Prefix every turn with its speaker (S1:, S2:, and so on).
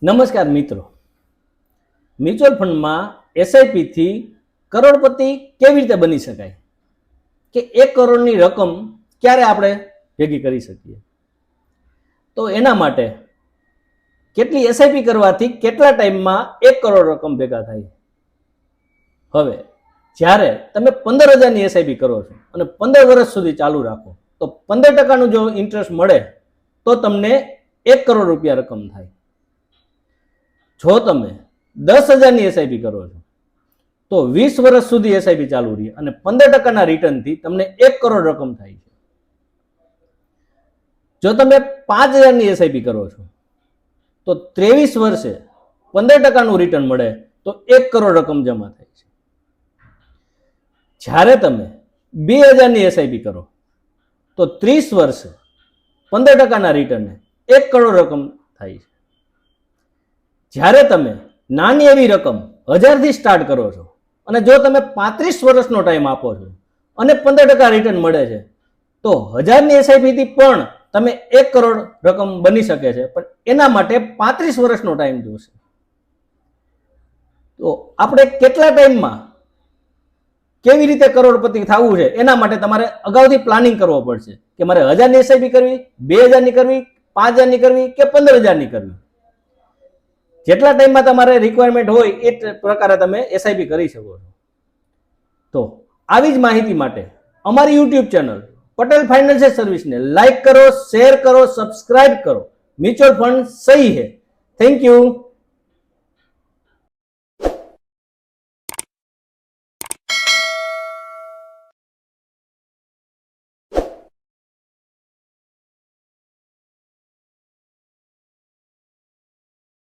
S1: નમસ્કાર મિત્રો, મ્યુચ્યુઅલ ફંડમાં એસઆઈપી થી કરોડપતિ કેવી રીતે બની શકાય કે 1 કરોડની રકમ ક્યારે આપણે ભેગી કરી શકીએ? તો એના માટે કેટલી એસઆઈપી કરવાથી કેટલા ટાઈમમાં 1 કરોડ રકમ ભેગા થાય? હવે જ્યારે તમે 15,000ની એસઆઈપી કરો છો અને 15 વર્ષ સુધી ચાલુ રાખો તો 15% જો ઇન્ટરેસ્ટ મળે તો તમને 1 કરોડ રૂપિયા રકમ થાય. જો તમે 10,000ની એસઆઈપી કરો છો તો 20 વર્ષ સુધી એસઆઈપી ચાલુ રહી અને 15%ના રિટર્નથી તમને 1 કરોડ રકમ થાય છે. જો તમે 5,000ની એસઆઈપી કરો છો તો 23 વર્ષે 15%નું રિટર્ન મળે તો 1 કરોડ રકમ જમા થાય છે. જ્યારે તમે 2,000ની એસઆઈપી કરો તો 30 વર્ષે 15%ના રિટર્ને 1 કરોડ રકમ થાય છે. જ્યારે તમે નાની એવી રકમ 1000થી સ્ટાર્ટ કરો છો અને જો તમે 35 વર્ષનો ટાઈમ આપો છો અને 15% રિટર્ન મળે છે તો 1000ની એસઆઈપીથી પણ તમે 1 કરોડ રકમ બની શકે છે, પણ એના માટે 35 વર્ષનો ટાઈમ જોશે. તો આપણે કેટલા ટાઈમમાં કેવી રીતે કરોડપતિ થવું છે એના માટે તમારે અગાઉથી પ્લાનિંગ કરવો પડશે કે મારે 1000ની એસઆઈપી કરવી, 2000ની કરવી, 5000ની કરવી કે 15,000ની કરવી. જેટલા ટાઈમમાં તમારે રિક્વાયરમેન્ટ હોય એ પ્રકારે તમે એસઆઈપી કરી શકો છો. તો આવી જ માહિતી માટે અમારી યુટ્યુબ ચેનલ પટેલ ફાઇનાન્શિયલ સર્વિસને લાઈક કરો, શેર કરો, સબસ્ક્રાઇબ કરો. મ્યુચ્યુઅલ ફંડ સહી હે. Thank you.